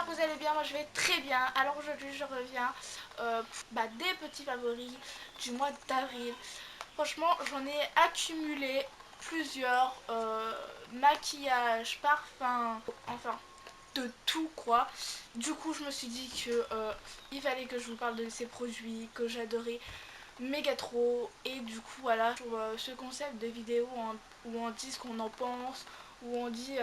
que vous allez bien, moi je vais très bien. Alors aujourd'hui je reviens des petits favoris du mois d'avril. Franchement j'en ai accumulé plusieurs, maquillage, parfum, enfin de tout quoi. Du coup je me suis dit que il fallait que je vous parle de ces produits que j'adorais méga trop. Et du coup voilà, sur ce concept de vidéo où on dit ce qu'on en pense, où on dit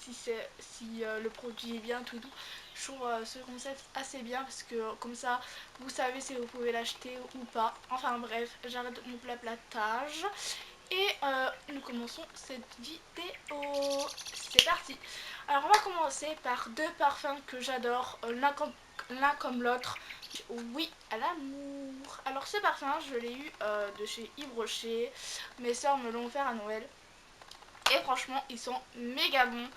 si le produit est bien, tout et tout. Je trouve ce concept assez bien parce que comme ça vous savez si vous pouvez l'acheter ou pas. Enfin bref, j'arrête mon platage et nous commençons cette vidéo. C'est parti. Alors on va commencer par deux parfums que j'adore, l'un comme l'autre. Oui à l'amour. Alors ce parfum je l'ai eu de chez Yves Rocher. Mes soeurs me l'ont offert à Noël. Et franchement ils sont méga bons.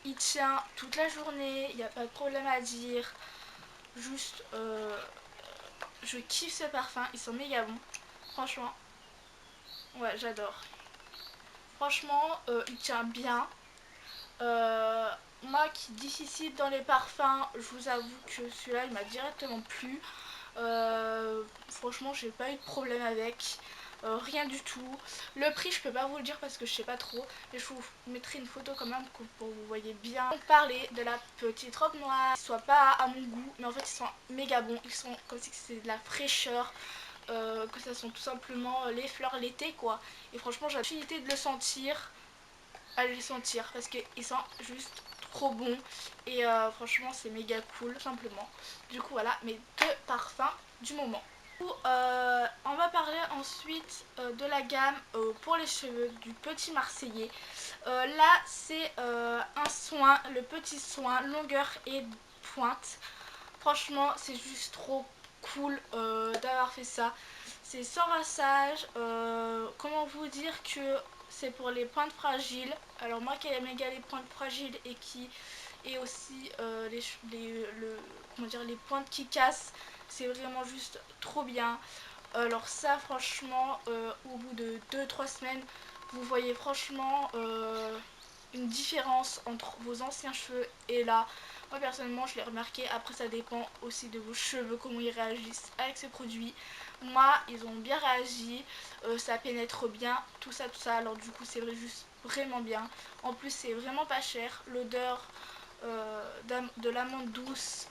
Il tient toute la journée, il n'y a pas de problème à dire. Juste je kiffe ce parfum, ils sont méga bons. Franchement, ouais j'adore. Franchement il tient bien. Moi qui difficile dans les parfums, je vous avoue que celui-là il m'a directement plu. Franchement j'ai pas eu de problème avec, rien du tout. Le prix je peux pas vous le dire parce que je sais pas trop, mais je vous mettrai une photo quand même pour que vous voyez bien. On parlait de la petite robe noire, ils soient pas à mon goût mais en fait ils sont méga bons, ils sont comme si c'est de la fraîcheur, que ça sont tout simplement les fleurs l'été quoi. Et franchement j'ai l'opportunité de le sentir, à les sentir parce qu'ils sont juste trop bons. Et franchement c'est méga cool tout simplement. Du coup voilà mes deux parfums du moment. On va parler ensuite de la gamme pour les cheveux du Petit Marseillais. Là c'est un soin, le petit soin longueur et pointe. Franchement c'est juste trop cool d'avoir fait ça. C'est sans rinçage. Comment vous dire que c'est pour les pointes fragiles. Alors moi qui aime méga les pointes fragiles et qui et aussi les pointes qui cassent, c'est vraiment juste trop bien. Alors ça franchement au bout de 2-3 semaines vous voyez franchement une différence entre vos anciens cheveux et là. Moi personnellement je l'ai remarqué. Après ça dépend aussi de vos cheveux, comment ils réagissent avec ce produit. Moi ils ont bien réagi, ça pénètre bien, tout ça. Alors du coup c'est juste vraiment bien. En plus c'est vraiment pas cher. L'odeur de l'amande douce,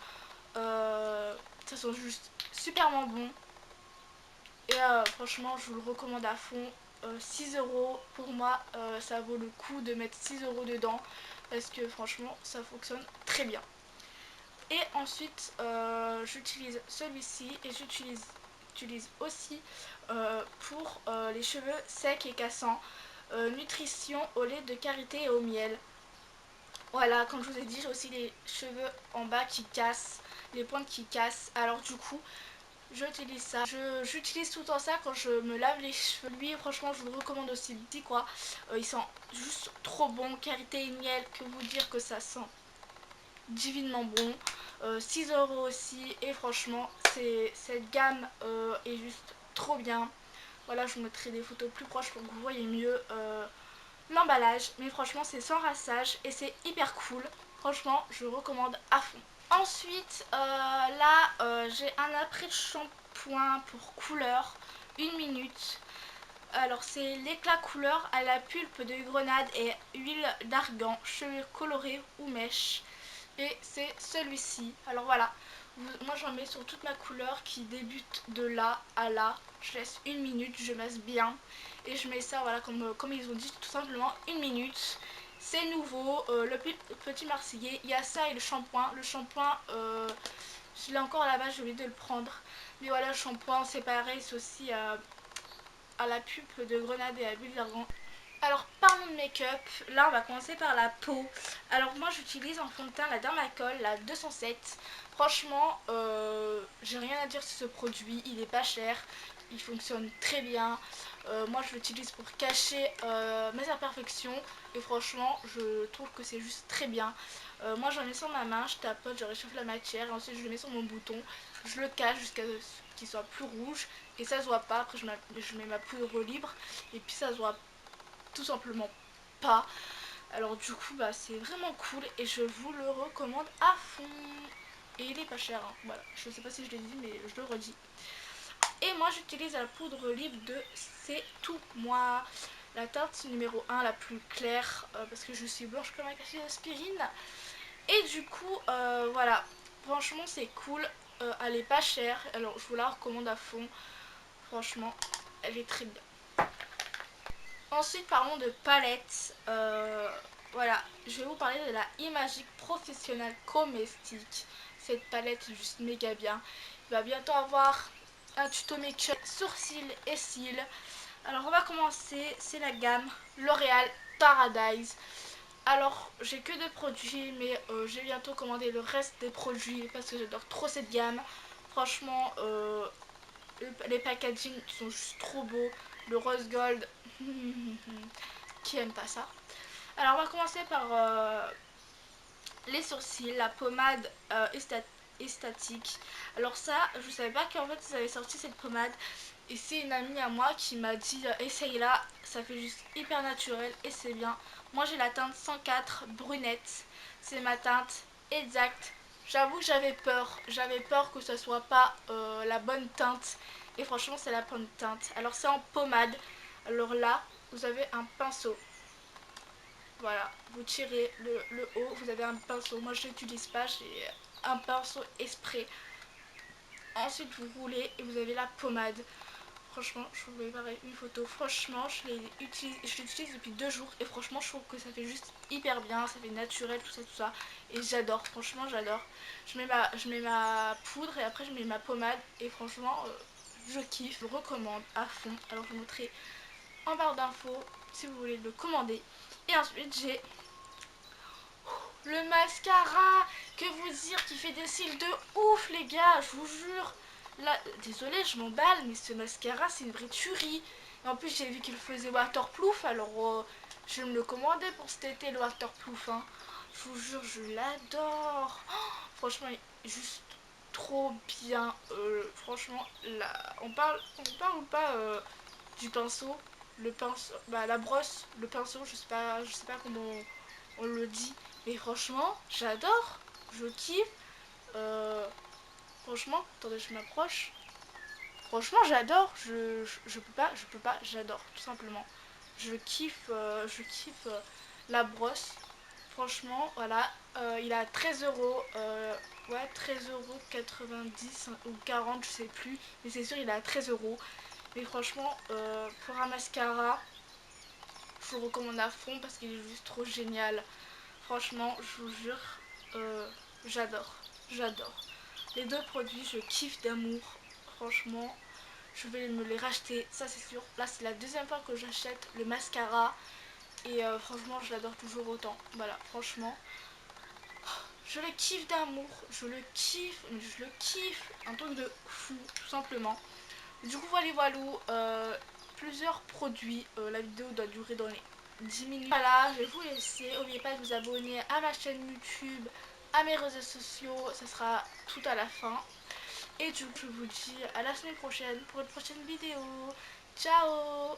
ça sent juste superment bon. Et franchement je vous le recommande à fond. 6 € pour moi, ça vaut le coup de mettre 6 € dedans parce que franchement ça fonctionne très bien. Et ensuite j'utilise celui-ci et j'utilise aussi pour les cheveux secs et cassants, nutrition au lait de karité et au miel. Voilà, comme je vous ai dit, j'ai aussi les cheveux en bas qui cassent, les pointes qui cassent. Alors du coup j'utilise ça. J'utilise tout le temps ça quand je me lave les cheveux. Lui franchement je vous le recommande aussi, petit quoi. Ils sont juste trop bons, karité et miel, que vous dire que ça sent divinement bon. 6 € aussi. Et franchement cette gamme est juste trop bien. Voilà, je vous mettrai des photos plus proches pour que vous voyez mieux l'emballage. Mais franchement c'est sans rinçage et c'est hyper cool. Franchement je recommande à fond. Ensuite j'ai un après shampoing pour couleur 1 minute. Alors c'est l'éclat couleur à la pulpe de grenade et huile d'argan, cheveux colorés ou mèches. Et c'est celui-ci. Alors voilà, moi j'en mets sur toute ma couleur qui débute de là à là. Je laisse 1 minute, je masse bien et je mets ça, voilà, comme ils ont dit, tout simplement 1 minute. C'est nouveau, le Petit Marseillais. Il y a ça et le shampoing. Le shampoing je l'ai encore là-bas, j'ai oublié de le prendre. Mais voilà, le shampoing c'est pareil, c'est aussi à la pulpe de grenade et à l'huile d'argan. Alors parlons de make-up. Là on va commencer par la peau. Alors moi j'utilise en fond de teint la Dermacol, la 207. Franchement j'ai rien à dire sur ce produit. Il est pas cher, il fonctionne très bien. Moi je l'utilise pour cacher mes imperfections. Et franchement je trouve que c'est juste très bien. Moi j'en mets sur ma main, je tapote, je réchauffe la matière. Et ensuite je le mets sur mon bouton. Je le cache jusqu'à ce qu'il soit plus rouge. Et ça se voit pas. Après je mets ma poudre libre. Et puis ça se voit tout simplement pas. Alors du coup bah c'est vraiment cool et je vous le recommande à fond. Et il est pas cher hein. Voilà, je sais pas si je l'ai dit mais je le redis. Et moi j'utilise la poudre libre de C'est Tout Moi, la teinte numéro 1 la plus claire, parce que je suis blanche comme un cachet d'aspirine. Et du coup voilà, franchement c'est cool, elle est pas chère, alors je vous la recommande à fond. Franchement elle est très bien. Ensuite parlons de palettes. Voilà, je vais vous parler de la Imagic Professional Comestique. Cette palette est juste méga bien. Il va bientôt avoir un tuto make-up, sourcils et cils. Alors on va commencer, c'est la gamme L'Oréal Paradise. Alors j'ai que deux produits mais j'ai bientôt commandé le reste des produits parce que j'adore trop cette gamme. Franchement les packaging sont juste trop beaux. Le rose gold, qui aime pas ça. Alors on va commencer par les sourcils, la pommade estatique. Alors ça, je savais pas qu'en fait ils avaient sorti cette pommade. Et c'est une amie à moi qui m'a dit essaye-la, ça fait juste hyper naturel et c'est bien. Moi j'ai la teinte 104 brunette, c'est ma teinte exacte. J'avoue que j'avais peur que ce soit pas la bonne teinte. Et franchement c'est la bonne teinte. Alors c'est en pommade. Alors là, vous avez un pinceau. Voilà, vous tirez le haut, vous avez un pinceau. Moi je l'utilise pas, j'ai un pinceau exprès. Ensuite vous roulez et vous avez la pommade. Franchement, je vous verrai une photo. Franchement, je l'utilise depuis 2 jours et franchement, je trouve que ça fait juste hyper bien, ça fait naturel, tout ça. Et j'adore, franchement, j'adore. Je mets ma poudre et après je mets ma pommade et franchement, je kiffe, je le recommande à fond. Alors je vous montrerai en barre d'infos si vous voulez le commander. Et ensuite, j'ai le mascara, que vous dire, qui fait des cils de ouf les gars, je vous jure. Là, désolée je m'emballe mais ce mascara c'est une vraie tuerie. Et en plus j'ai vu qu'il faisait waterproof, alors je vais me le commander pour cet été le waterproof hein. Je vous jure je l'adore. Oh, franchement il est juste trop bien. Franchement là, on parle ou pas du pinceau. Le pinceau, bah la brosse, le pinceau, je sais pas comment on le dit. Mais franchement, j'adore, je kiffe. Euh, Franchement, attendez, je m'approche. Franchement, j'adore. Je peux pas, j'adore, tout simplement. Je kiffe la brosse. Franchement, voilà. Il a 13 euros. Ouais, 13,90 € ou 40, je sais plus. Mais c'est sûr, il est à 13 euros. Mais franchement, pour un mascara, je vous le recommande à fond parce qu'il est juste trop génial. Franchement, je vous jure, j'adore, j'adore. Les deux produits, je kiffe d'amour. Franchement, je vais me les racheter, ça c'est sûr. Là, c'est la deuxième fois que j'achète le mascara. Et franchement, je l'adore toujours autant. Voilà, franchement, je le kiffe d'amour. Je le kiffe. Un truc de fou, tout simplement. Du coup, voilà, plusieurs produits. La vidéo doit durer dans les 10 minutes. Voilà, je vais vous laisser. N'oubliez pas de vous abonner à ma chaîne YouTube, à mes réseaux sociaux. Ça sera tout à la fin. Et du coup, je vous dis à la semaine prochaine pour une prochaine vidéo. Ciao!